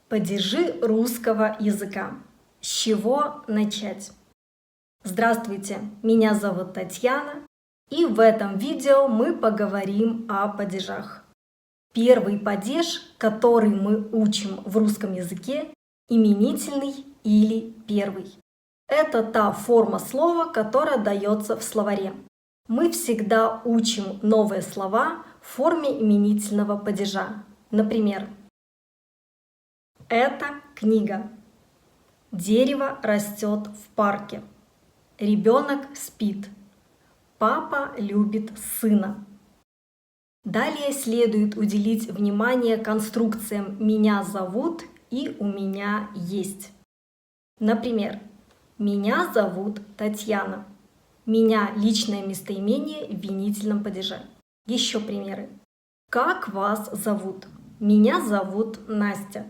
Падежи русского языка. С чего начать? Здравствуйте, меня зовут Татьяна, и в этом видео мы поговорим о падежах. Первый падеж, который мы учим в русском языке, именительный или первый. Это та форма слова, которая дается в словаре. Мы всегда учим новые слова в форме именительного падежа. Например, это книга. Дерево растет в парке. Ребенок спит. Папа любит сына. Далее следует уделить внимание конструкциям «меня зовут» и «у меня есть». Например, «меня зовут Татьяна». «Меня» – личное местоимение в винительном падеже. Еще примеры. «Как вас зовут?» «Меня зовут Настя».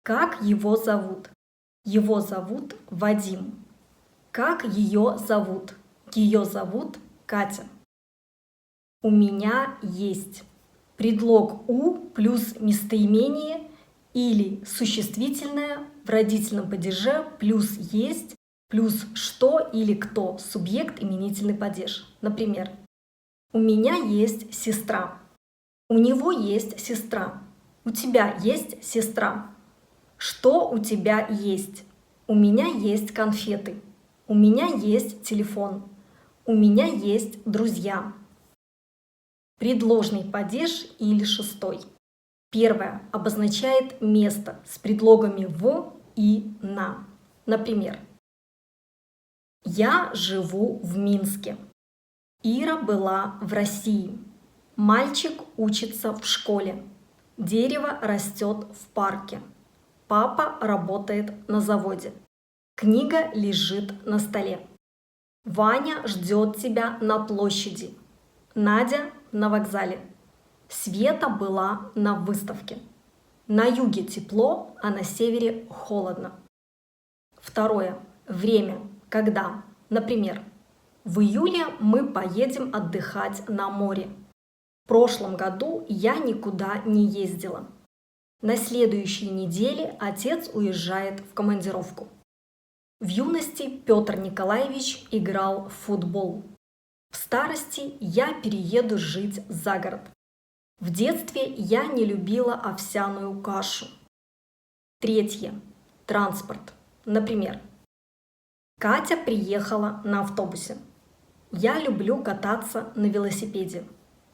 Как его зовут? Его зовут Вадим. Как ее зовут? Ее зовут Катя. У меня есть. Предлог «у» плюс местоимение или существительное в родительном падеже плюс «есть» плюс «что» или «кто» субъект именительный падеж. Например, у меня есть сестра. У него есть сестра. У тебя есть сестра. Что у тебя есть? У меня есть конфеты. У меня есть телефон. У меня есть друзья. Предложный падеж или шестой. Первое обозначает место с предлогами «в» и «на». Например, я живу в Минске. Ира была в России. Мальчик учится в школе. Дерево растет в парке. Папа работает на заводе. Книга лежит на столе. Ваня ждет тебя на площади. Надя на вокзале. Света была на выставке. На юге тепло, а на севере холодно. Второе. Время. Когда? Например, в июле мы поедем отдыхать на море. В прошлом году я никуда не ездила. На следующей неделе отец уезжает в командировку. В юности Петр Николаевич играл в футбол. В старости я перееду жить за город. В детстве я не любила овсяную кашу. Третье. Транспорт. Например, Катя приехала на автобусе. Я люблю кататься на велосипеде.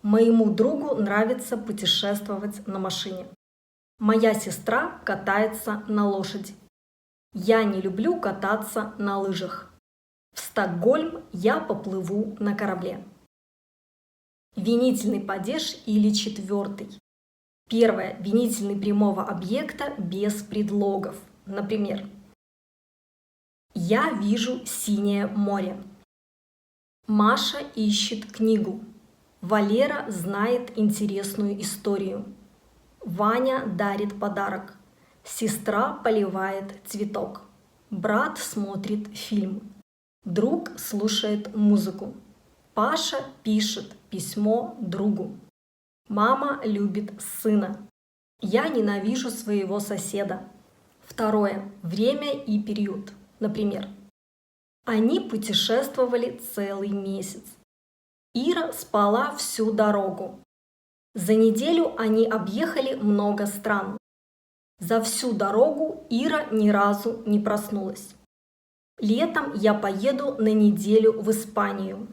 Моему другу нравится путешествовать на машине. Моя сестра катается на лошади. Я не люблю кататься на лыжах. В Стокгольм я поплыву на корабле. Винительный падеж или четвертый. Первое. Винительный прямого объекта без предлогов. Например, я вижу синее море. Маша ищет книгу. Валера знает интересную историю. Ваня дарит подарок. Сестра поливает цветок. Брат смотрит фильм. Друг слушает музыку. Паша пишет письмо другу. Мама любит сына. Я ненавижу своего соседа. Второе. Время и период. Например, они путешествовали целый месяц. Ира спала всю дорогу. За неделю они объехали много стран. За всю дорогу Ира ни разу не проснулась. Летом я поеду на неделю в Испанию.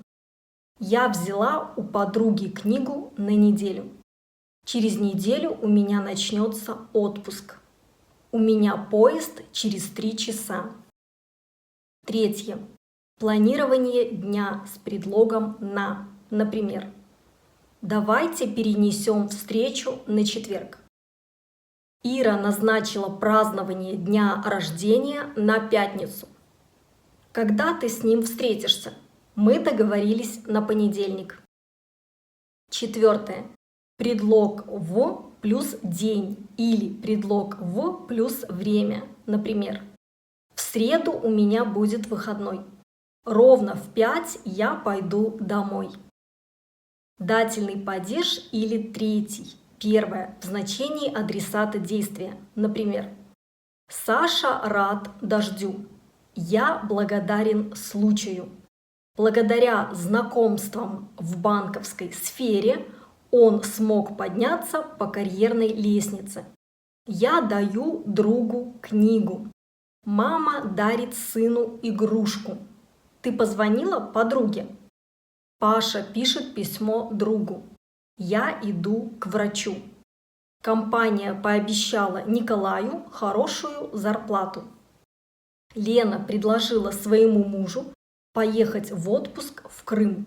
Я взяла у подруги книгу на неделю. Через неделю у меня начнется отпуск. У меня поезд через 3 часа. Третье. Планирование дня с предлогом «на». Например, давайте перенесем встречу на четверг. Ира назначила празднование дня рождения на пятницу. Когда ты с ним встретишься? Мы договорились на понедельник. Четвертое. Предлог «в» плюс день или предлог «в» плюс время. Например, в среду у меня будет выходной. Ровно в 5 я пойду домой. Дательный падеж или третий. Первое. В значении адресата действия. Например, Саша рад дождю. Я благодарен случаю. Благодаря знакомствам в банковской сфере он смог подняться по карьерной лестнице. Я даю другу книгу. Мама дарит сыну игрушку. Ты позвонила подруге? Паша пишет письмо другу. Я иду к врачу. Компания пообещала Николаю хорошую зарплату. Лена предложила своему мужу поехать в отпуск в Крым.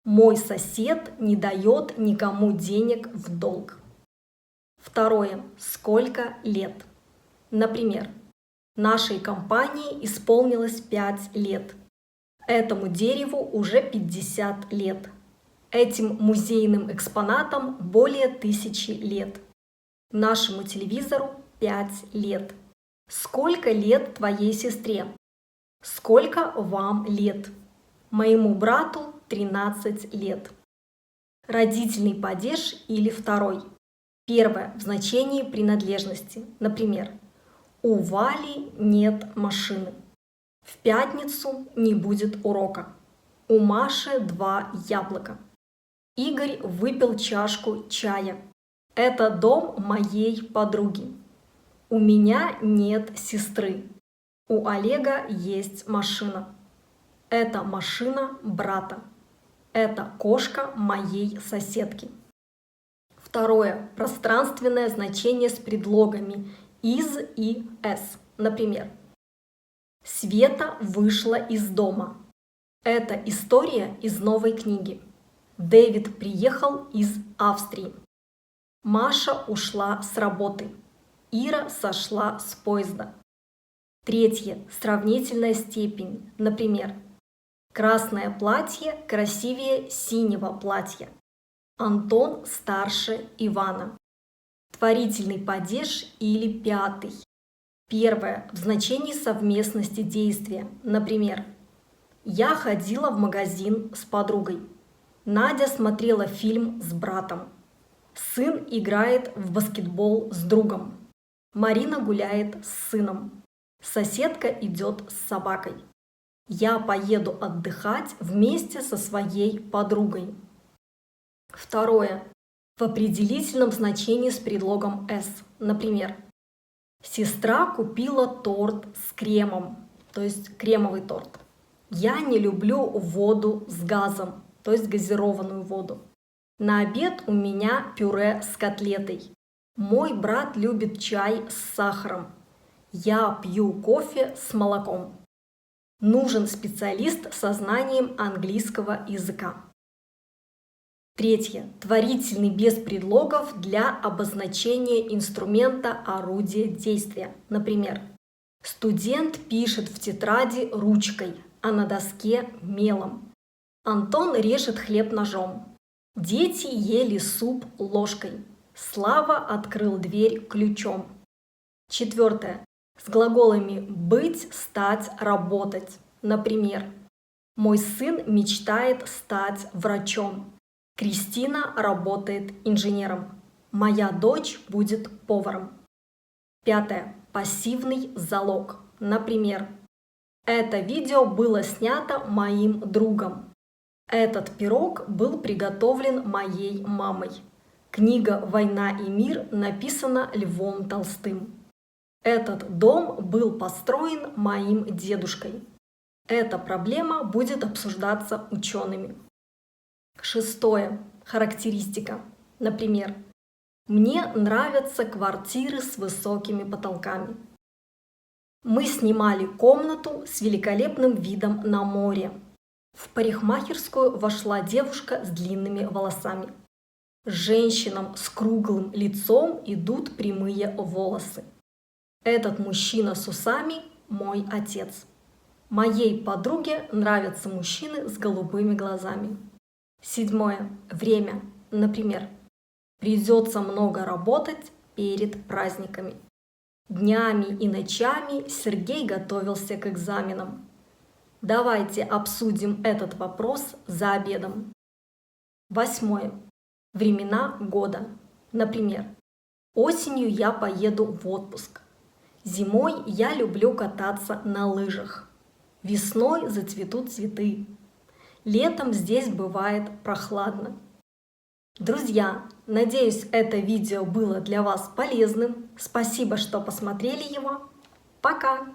Мой сосед не дает никому денег в долг. Второе. Сколько лет? Например, нашей компании исполнилось 5 лет. Этому дереву уже 50 лет. Этим музейным экспонатам более 1000 лет. Нашему телевизору 5 лет. Сколько лет твоей сестре? Сколько вам лет? Моему брату 13 лет. Родительный падеж или второй. Первое в значении принадлежности. Например, у Вали нет машины. В пятницу не будет урока. У Маши 2 яблока. Игорь выпил чашку чая. Это дом моей подруги. У меня нет сестры. У Олега есть машина. Это машина брата. Это кошка моей соседки. Второе. Пространственное значение с предлогами из и с. Например, Света вышла из дома. Это история из новой книги. Дэвид приехал из Австрии. Маша ушла с работы. Ира сошла с поезда. Третье. Сравнительная степень. Например, красное платье красивее синего платья. Антон старше Ивана. Творительный падеж или пятый. Первое в значении совместности действия. Например, я ходила в магазин с подругой. Надя смотрела фильм с братом. Сын играет в баскетбол с другом. Марина гуляет с сыном. Соседка идет с собакой. Я поеду отдыхать вместе со своей подругой. Второе. В определительном значении с предлогом «с». Например, сестра купила торт с кремом, то есть кремовый торт. Я не люблю воду с газом, то есть газированную воду. На обед у меня пюре с котлетой. Мой брат любит чай с сахаром. Я пью кофе с молоком. Нужен специалист со знанием английского языка. Третье. Творительный без предлогов для обозначения инструмента орудия действия. Например, студент пишет в тетради ручкой, а на доске мелом. Антон режет хлеб ножом. Дети ели суп ложкой. Слава открыл дверь ключом. Четвертое. С глаголами быть, стать, работать. Например, мой сын мечтает стать врачом. Кристина работает инженером. Моя дочь будет поваром. Пятое. Пассивный залог. Например, это видео было снято моим другом. Этот пирог был приготовлен моей мамой. Книга «Война и мир» написана Львом Толстым. Этот дом был построен моим дедушкой. Эта проблема будет обсуждаться учеными. Шестое. Характеристика. Например, мне нравятся квартиры с высокими потолками. Мы снимали комнату с великолепным видом на море. В парикмахерскую вошла девушка с длинными волосами. Женщинам с круглым лицом идут прямые волосы. Этот мужчина с усами – мой отец. Моей подруге нравятся мужчины с голубыми глазами. Седьмое. Время. Например, придется много работать перед праздниками. Днями и ночами Сергей готовился к экзаменам. Давайте обсудим этот вопрос за обедом. Восьмое. Времена года. Например, осенью я поеду в отпуск. Зимой я люблю кататься на лыжах. Весной зацветут цветы. Летом здесь бывает прохладно. Друзья, надеюсь, это видео было для вас полезным. Спасибо, что посмотрели его. Пока!